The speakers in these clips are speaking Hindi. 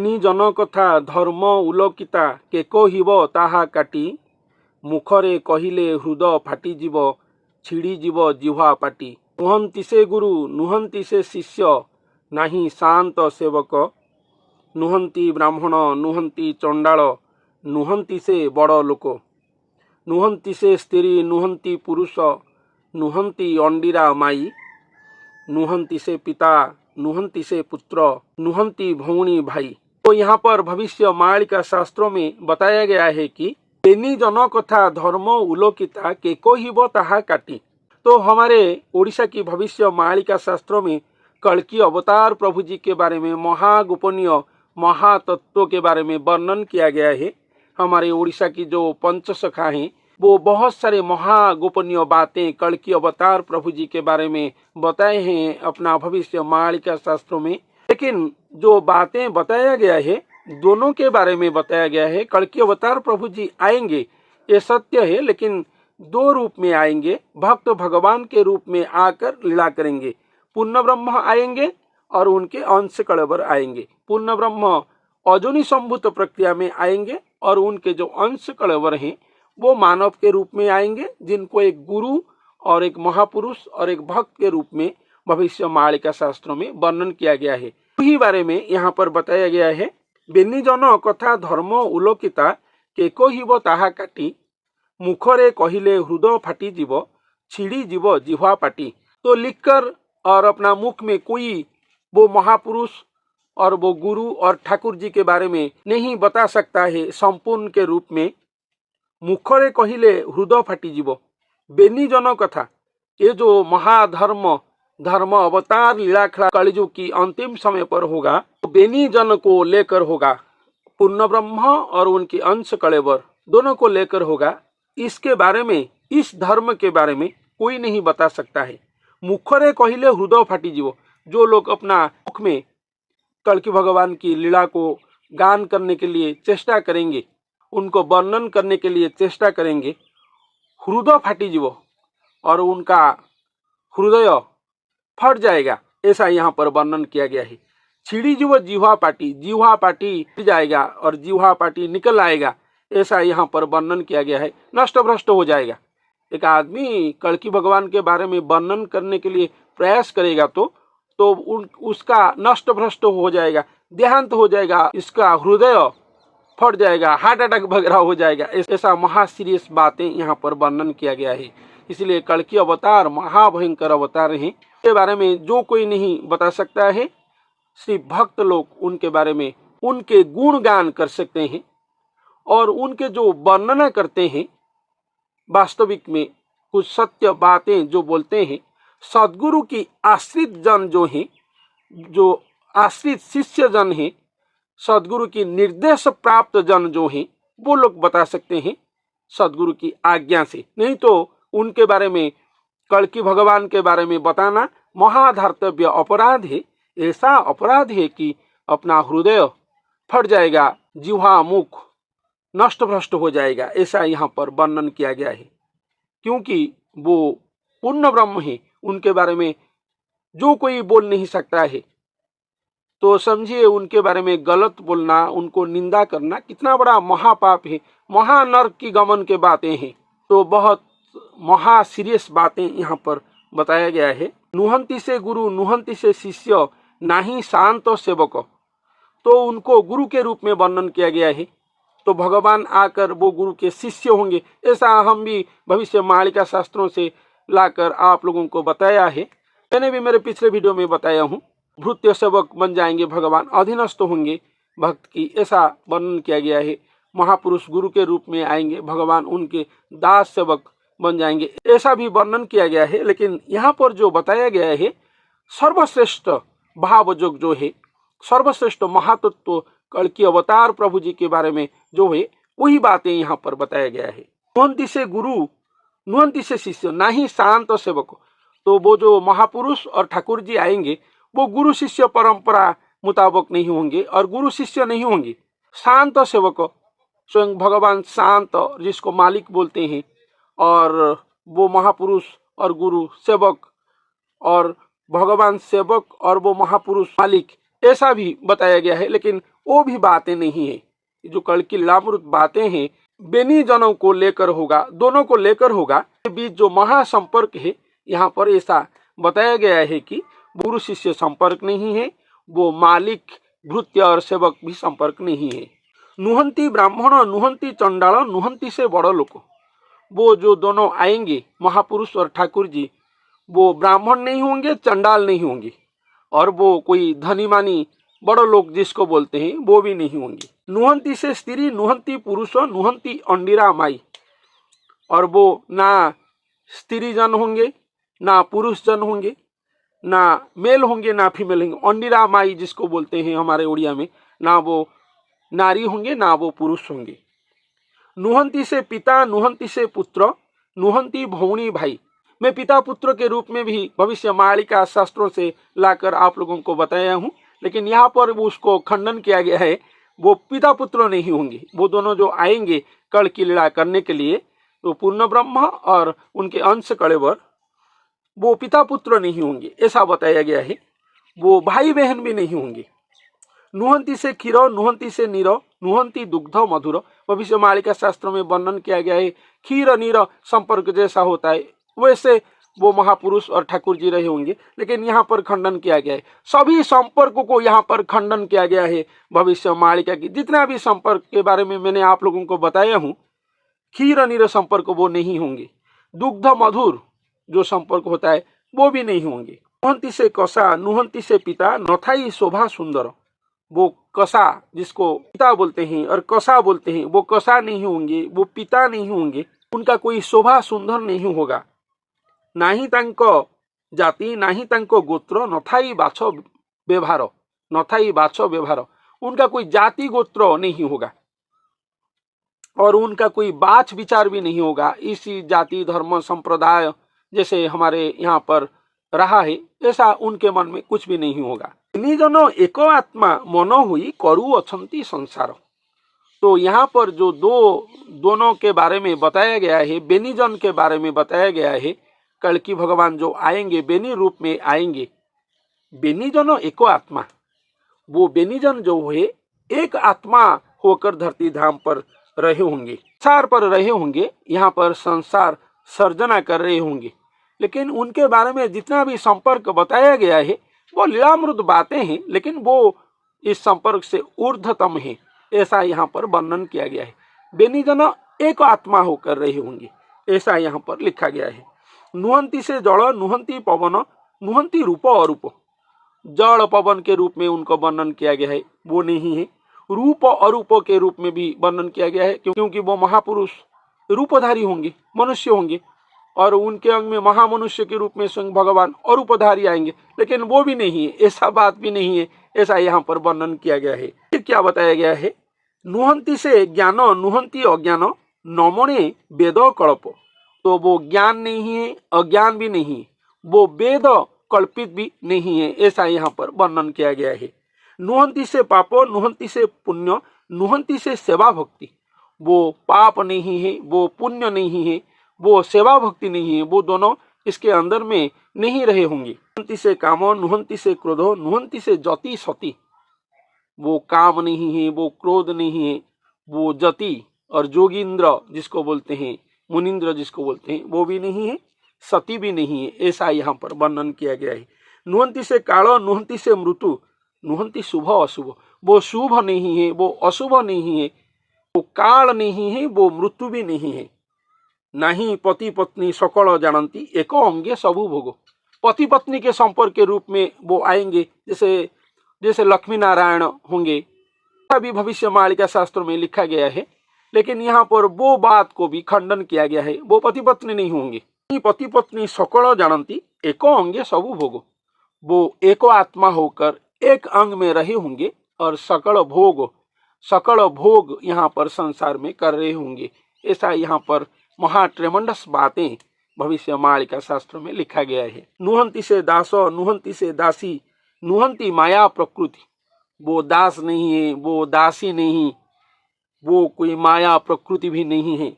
बेनी जन कथा धर्म उलोकिता के कहिब ताहा काटी मुखरे कहिले हृद फाटिजिब छिड़ीजिब जिह्वा पाटी। नुहंती से गुरु नुहंती से शिष्य नाही शांत सेवक नुहंती ब्राह्मण नुहंती चंडाल नुहंती से बड़ लोक नुहंती से स्त्री नुहंती पुरुष नुहंती अंडीरा माई नुहंती से पिता नुहंती से पुत्र नुहंती भौणी भाई। तो यहाँ पर भविष्य मालिका शास्त्रों में बताया गया है कि बेनी जन कथा धर्म उलोकिता के कहिब ताहा काटी। तो हमारे ओडिशा की भविष्य मालिका शास्त्रों में कल्कि अवतार प्रभु जी के बारे में महागोपनीय महातत्व के बारे में वर्णन किया गया है। हमारे ओडिशा की जो पंचसखा हैं वो बहुत सारे महागोपनीय बातें कल्कि अवतार प्रभु जी के बारे में बताए हैं अपना भविष्य मालिका शास्त्रों में। लेकिन जो बातें बताया गया है दोनों के बारे में बताया गया है। कल्कि अवतार प्रभु जी आएंगे ये सत्य है, लेकिन दो रूप में आएंगे। भक्त भगवान के रूप में आकर लीला करेंगे। पूर्ण ब्रह्म आएंगे और उनके अंश कलेवर आएंगे। पूर्ण ब्रह्म अजोनि संभूत प्रक्रिया में आएंगे और उनके जो अंश कलेवर हैं वो मानव के रूप में आएंगे, जिनको एक गुरु और एक महापुरुष और एक भक्त के रूप में भविष्य मालिका शास्त्रों में वर्णन किया गया है। इसी बारे में यहाँ पर बताया गया है। बेनी जन कथा धर्म उलोकिता के कहिब ताहा काटी मुखरे कहिले हृदय फाटिजिब छिड़ीजिब जिह्वा पाटी। तो लिखकर और अपना मुख में कोई वो महापुरुष और वो गुरु और ठाकुर जी के बारे में नहीं बता सकता है संपूर्ण के रूप में। मुखरे कहिले हृदय फाटिजिब बेनी जन कथा, ये जो महाधर्म धर्म अवतार लीलाखला कलिजुग की अंतिम समय पर होगा तो बेनी जन को लेकर होगा। पूर्ण ब्रह्म और उनके अंश कलेवर दोनों को लेकर होगा। इसके बारे में इस धर्म के बारे में कोई नहीं बता सकता है। मुखरे कहिले हृदय फाटिजिब, जो लोग अपना मुख में कल्कि भगवान की लीला को गान करने के लिए चेष्टा करेंगे, उनको वर्णन करने के लिए चेष्टा करेंगे, हृदय फाटिजिब और उनका हृदय फट जाएगा, ऐसा यहाँ पर वर्णन किया गया है। छिड़ीजिब जिह्वा पाटी जाएगा और जिह्वा पाटी निकल आएगा, ऐसा यहाँ पर वर्णन किया गया है। नष्ट भ्रष्ट हो जाएगा। एक आदमी कल्कि भगवान के बारे में वर्णन करने के लिए प्रयास करेगा तो उसका नष्ट भ्रष्ट हो जाएगा, देहांत हो जाएगा, इसका हृदय फट जाएगा, हार्ट अटैक वगैरह हो जाएगा। ऐसा महासीरियस बातें यहाँ पर वर्णन किया गया है। इसलिए कल्कि अवतार महाभयंकर अवतार हैं। के बारे में जो कोई नहीं बता सकता है, सिर्फ भक्त लोग उनके बारे में उनके गुणगान कर सकते हैं और उनके जो वर्णना करते हैं वास्तविक में कुछ सत्य बातें जो बोलते हैं। सदगुरु की आश्रित जन जो हैं, जो आश्रित शिष्य जन हैं, सदगुरु की निर्देश प्राप्त जन जो हैं, वो लोग बता सकते हैं सदगुरु की आज्ञा से। नहीं तो उनके बारे में कल्कि भगवान के बारे में बताना महाधर्तव्य अपराध है। ऐसा अपराध है कि अपना हृदय फट जाएगा, जिह्वा मुख नष्ट भ्रष्ट हो जाएगा, ऐसा यहाँ पर वर्णन किया गया है। क्योंकि वो पूर्ण ब्रह्म है, उनके बारे में जो कोई बोल नहीं सकता है। तो समझिए उनके बारे में गलत बोलना, उनको निंदा करना कितना बड़ा महापाप है, महानर्क की गमन के बातें हैं। तो बहुत महा सीरियस बातें यहाँ पर बताया गया है। नुहंती से गुरु नुहंती से शिष्य नाही शांत सेवक, तो उनको गुरु के रूप में वर्णन किया गया है। तो भगवान आकर वो गुरु के शिष्य होंगे, ऐसा हम भी भविष्य मालिका शास्त्रों से लाकर आप लोगों को बताया है। मैंने भी मेरे पिछले वीडियो में बताया हूँ। भृत्य सेवक बन जाएंगे भगवान, अधीनस्थ होंगे भक्त की, ऐसा वर्णन किया गया है। महापुरुष गुरु के रूप में आएंगे, भगवान उनके दास सेवक बन जाएंगे, ऐसा भी वर्णन किया गया है। लेकिन यहाँ पर जो बताया गया है सर्वश्रेष्ठ भावजोग जो है, सर्वश्रेष्ठ महातत्व कल्कि अवतार प्रभु जी के बारे में जो है वही बातें यहाँ पर बताया गया है। नुहंती से गुरु नुहंती से शिष्य नाही शांत सेवक, तो वो जो महापुरुष और ठाकुर जी आएंगे वो गुरु शिष्य परंपरा मुताबिक नहीं होंगे और गुरु शिष्य नहीं होंगे। शांत सेवक, स्वयं भगवान शांत जिसको मालिक बोलते हैं, और वो महापुरुष और गुरु सेवक और भगवान सेवक और वो महापुरुष मालिक, ऐसा भी बताया गया है। लेकिन वो भी बातें नहीं है। जो कल की लीलामृत बातें हैं बेनी जनों को लेकर होगा, दोनों को लेकर होगा। के बीच जो महासंपर्क है यहाँ पर ऐसा बताया गया है कि गुरु शिष्य संपर्क नहीं है, वो मालिक भृत्य और सेवक भी संपर्क नहीं है। नुहंती ब्राह्मण, नुहंती चंडाल, नुहंती से बड़ लोग, वो जो दोनों आएंगे महापुरुष और ठाकुर जी, वो ब्राह्मण नहीं होंगे, चंडाल नहीं होंगे, और वो कोई धनी मानी बड़ो लोग जिसको बोलते हैं वो भी नहीं होंगे। नुहंती से स्त्री, नुहंती पुरुष, नुहंती अंडिरा माई, और वो ना स्त्री जन होंगे, ना पुरुष जन होंगे, ना मेल होंगे, ना फीमेल होंगे। अंडिरा माई जिसको बोलते हैं हमारे उड़िया में, ना वो नारी होंगे, ना वो पुरुष होंगे। नुहंती से पिता, नुहंती से पुत्र, नुहंती भौणी भाई। मैं पिता पुत्र के रूप में भी भविष्य मालिका शास्त्रों से लाकर आप लोगों को बताया हूँ, लेकिन यहाँ पर उसको खंडन किया गया है। वो पिता पुत्र नहीं होंगे, वो दोनों जो आएंगे कल की लीला करने के लिए, तो पूर्ण ब्रह्म और उनके अंश कलेवर, वो पिता पुत्र नहीं होंगे ऐसा बताया गया है। वो भाई बहन भी नहीं होंगे। नुहंती से क्षीर, नुहंती से नीर, नुहंती दुग्ध मधुर। भविष्य मालिका शास्त्र में वर्णन किया गया है क्षीर नीर संपर्क जैसा होता है वैसे वो महापुरुष और ठाकुर जी रहे होंगे, लेकिन यहाँ पर खंडन किया गया है। सभी संपर्क को यहाँ पर खंडन किया गया है। भविष्य मालिका की जितना भी संपर्क के बारे में मैंने आप लोगों को बताया हूँ, क्षीर नीर संपर्क वो नहीं होंगे। दुग्ध मधुर जो संपर्क होता है वो भी नहीं होंगे। नुहंती से कसा, नुहंती से पिता, नथाई शोभा सुंदर। वो कसा जिसको पिता बोलते हैं और कसा बोलते हैं, वो कसा नहीं होंगे, वो पिता नहीं होंगे, उनका कोई शोभा सुंदर नहीं होगा। नाही तांको जाति, नाही तांको गोत्र, नथाई बाछ व्यवहार, नथाई बाछ व्यवहार। उनका कोई जाति गोत्र नहीं होगा और उनका कोई बाछ विचार भी नहीं होगा। इसी जाति धर्म संप्रदाय जैसे हमारे यहाँ पर रहा है ऐसा उनके मन में कुछ भी नहीं होगा। निजन एक आत्मा मन हुई करु अछंती संसार। तो यहाँ पर जो दोनों के बारे में बताया गया है, बेनीजन के बारे में बताया गया है। कल्कि भगवान जो आएंगे बेनी रूप में आएंगे। बेनीजन एक आत्मा, वो बेनीजन जो है एक आत्मा होकर धरती धाम पर रहे होंगे, संसार पर रहे होंगे, यहाँ पर संसार सर्जना कर रहे होंगे। लेकिन उनके बारे में जितना भी संपर्क बताया गया है वो लीलामृत बातें हैं, लेकिन वो इस संपर्क से ऊर्ध्वतम है ऐसा यहाँ पर वर्णन किया गया है। बेनीजन एक आत्मा होकर रहे होंगे ऐसा यहाँ पर लिखा गया है। नुहंती से जल, नुहंती पवन, नुहंती रूप अरूप। जल पवन के रूप में उनको वर्णन किया गया है, वो नहीं है। रूप अरूप के रूप में भी वर्णन किया गया है, क्योंकि वो महापुरुष रूपधारी होंगे, मनुष्य होंगे, और उनके अंग में महामनुष्य के रूप में स्वयं भगवान अरूपधारी आएंगे, लेकिन वो भी नहीं है, ऐसा बात भी नहीं है, ऐसा यहाँ पर वर्णन किया गया है। फिर क्या बताया गया है? नुहंती से ज्ञान, नुहंती अज्ञान, नमणे वेद कल्प। तो वो ज्ञान नहीं है, अज्ञान भी नहीं है, वो वेद कल्पित भी नहीं है, ऐसा यहाँ पर वर्णन किया गया है। नुहंती से पाप, नुहंती से पुण्य, नुहंती से सेवा भक्ति। वो पाप नहीं है, वो पुण्य नहीं है, वो सेवा भक्ति नहीं है, वो दोनों इसके अंदर में नहीं रहे होंगे। नुहंती से काम, नुहंती से क्रोध, नुहंती से जति सती। वो काम नहीं है, वो क्रोध नहीं है, वो जति और जोगींद्र जिसको बोलते हैं, मुनिंद्र जिसको बोलते हैं, वो भी नहीं है, सती भी नहीं है, ऐसा यहाँ पर वर्णन किया गया है। नुहंती से काल, नुहंती से मृत्यु, नुहंती शुभ अशुभ। वो शुभ नहीं है, वो अशुभ नहीं है, वो काल नहीं है, वो मृत्यु भी नहीं है। नहीं पति पत्नी सकल जानती, एक अंगे सबु भोग। पति पत्नी के संपर्क के रूप में वो आएंगे, जैसे जैसे लक्ष्मी नारायण होंगे, भी भविष्य मालिका शास्त्र में लिखा गया है। लेकिन यहाँ पर वो बात को भी खंडन किया गया है, वो पति पत्नी नहीं होंगे। पति पत्नी सकल जानती, एको अंगे सबु भोग। वो एको आत्मा होकर एक अंग में रहे होंगे और सकल भोग यहाँ पर संसार में कर रहे होंगे, ऐसा यहाँ पर महाट्रेमंडस बातें भविष्य मालिका शास्त्र में लिखा गया है। नुहंती से दास, नुहंती से दासी, नुहंती माया प्रकृति। वो दास नहीं है, वो दासी नहीं, वो कोई माया प्रकृति भी नहीं है।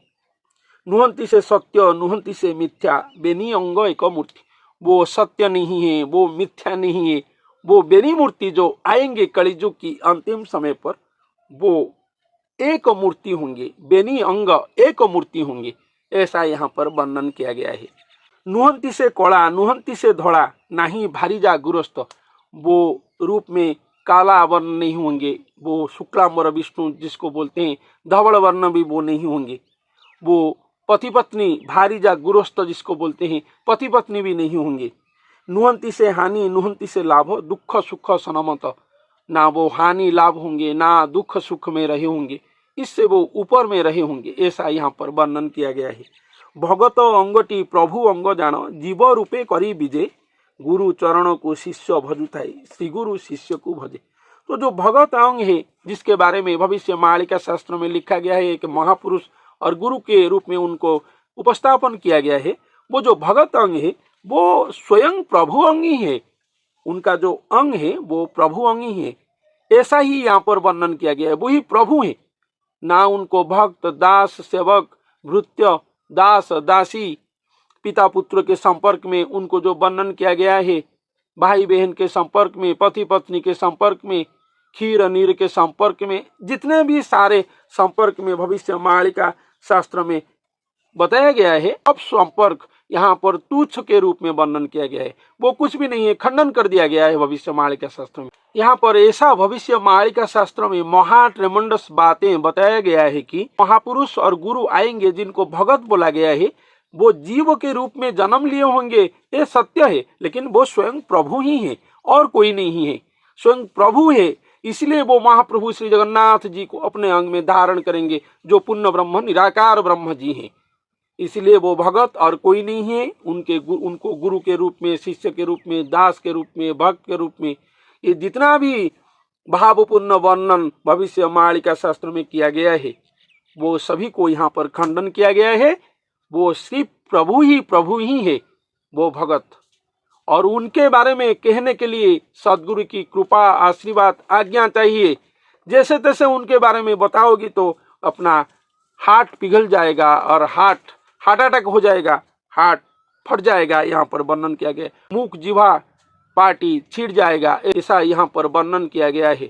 नुहंती से सत्य, नुहंती से मिथ्या, बेनी अंग एक मूर्ति। वो सत्य नहीं है, वो मिथ्या नहीं है, वो बेनी मूर्ति जो आएंगे कलिजुग की अंतिम समय पर, वो एक मूर्ति होंगे, बेनी अंग एक मूर्ति होंगे, ऐसा यहाँ पर वर्णन किया गया है। नुहंती से कड़ा नुहंती से धड़ा, नहीं भारीजा गुरस्त, वो रूप में काला वर्ण नहीं होंगे, वो शुक्लांबर विष्णु जिसको बोलते हैं, धवल वर्ण भी वो नहीं होंगे, वो पति पत्नी भारीजा गुरस्त जिसको बोलते हैं, पति पत्नी भी नहीं होंगे। नुहंती से हानि नुहंती से लाभ, दुख सुख सनमत, ना वो हानि लाभ होंगे ना दुख सुख में रहे होंगे, इससे वो ऊपर में रहे होंगे, ऐसा यहाँ पर वर्णन किया गया है। भगत अंगटी प्रभु अंग जान, जीव रूपे करी विजय, गुरु चरण को शिष्य भजुताई, श्री गुरु शिष्य को भजे। तो जो भगत अंग है, जिसके बारे में भविष्य मालिका शास्त्र में लिखा गया है, एक महापुरुष और गुरु के रूप में उनको उपस्थापन किया गया है, वो जो भगत अंग है वो स्वयं प्रभु अंग ही है, उनका जो अंग है वो प्रभु अंग ही है, ऐसा ही यहाँ पर वर्णन किया गया है। वही प्रभु है, ना उनको भक्त दास सेवक भृत्य दास दासी पिता पुत्र के संपर्क में उनको जो वर्णन किया गया है, भाई बहन के संपर्क में, पति पत्नी के संपर्क में, खीर नीर के संपर्क में, जितने भी सारे संपर्क में भविष्य मालिका शास्त्र में बताया गया है, अब संपर्क यहाँ पर तुच्छ के रूप में वर्णन किया गया है, वो कुछ भी नहीं है, खंडन कर दिया गया है भविष्य मालिका शास्त्र में। यहाँ पर ऐसा भविष्य मालिका शास्त्र में महा ट्रेमेंडस बातें बताया गया है कि महापुरुष और गुरु आएंगे जिनको भगत बोला गया है, वो जीव के रूप में जन्म लिए होंगे, ये सत्य है, लेकिन वो स्वयं प्रभु ही है और कोई नहीं है, स्वयं प्रभु है। इसलिए वो महाप्रभु श्री जगन्नाथ जी को अपने अंग में धारण करेंगे, जो पूर्ण ब्रह्म निराकार ब्रह्म जी हैं। इसलिए वो भगत और कोई नहीं है, उनको गुरु के रूप में, शिष्य के रूप में, दास के रूप में, भक्त के रूप में, ये जितना भी भावपूर्ण वर्णन भविष्य मालिका शास्त्र में किया गया है, वो सभी को यहाँ पर खंडन किया गया है। वो सिर्फ प्रभु ही है, वो भगत। और उनके बारे में कहने के लिए सदगुरु की कृपा आशीर्वाद आज्ञा चाहिए। जैसे तैसे उनके बारे में बताओगी तो अपना हार्ट पिघल जाएगा और हार्ट अटैक हो जाएगा, हार्ट फट जाएगा, यहाँ पर वर्णन किया गया। मुख जिह्वा पार्टी छिड़ जाएगा, ऐसा यहाँ पर वर्णन किया गया है।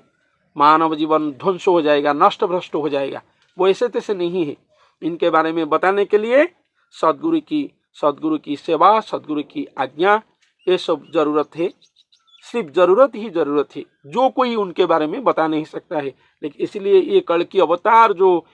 मानव जीवन ध्वंस हो जाएगा, नष्ट भ्रष्ट हो जाएगा, वो ऐसे तैसे नहीं है। इनके बारे में बताने के लिए सदगुरु की सेवा, सदगुरु की आज्ञा, ये सब जरूरत है, सिर्फ जरूरत ही जरूरत है। जो कोई उनके बारे में बता नहीं सकता है। लेकिन इसलिए ये कल्कि अवतार जो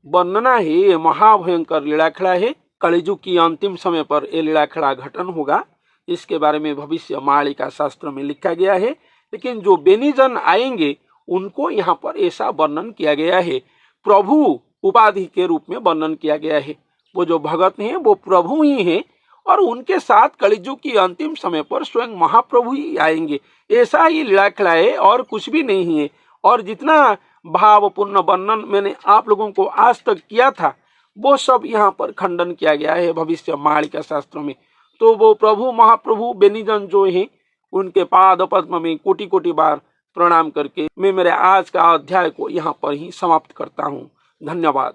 वर्णना है, ये महाभयंकर लीलाखड़ा है। कलिजुग की अंतिम समय पर ये लीलाखड़ा घटन होगा, इसके बारे में भविष्य मालिका शास्त्र में लिखा गया है। लेकिन जो बेनीजन आएंगे उनको यहाँ पर ऐसा वर्णन किया गया है, प्रभु उपाधि के रूप में वर्णन किया गया है। वो जो भगत हैं वो प्रभु ही हैं, और उनके साथ कलिजुग की अंतिम समय पर स्वयं महाप्रभु ही आएंगे। ऐसा ही लीलाखड़ा है और कुछ भी नहीं है। और जितना भावपूर्ण वर्णन मैंने आप लोगों को आज तक किया था, वो सब यहाँ पर खंडन किया गया है भविष्य मालिका शास्त्र में। तो वो प्रभु महाप्रभु बेनीजन जो हैं, उनके पाद पद्म में कोटि कोटि बार प्रणाम करके मैं मेरे आज का अध्याय को यहाँ पर ही समाप्त करता हूँ। धन्यवाद।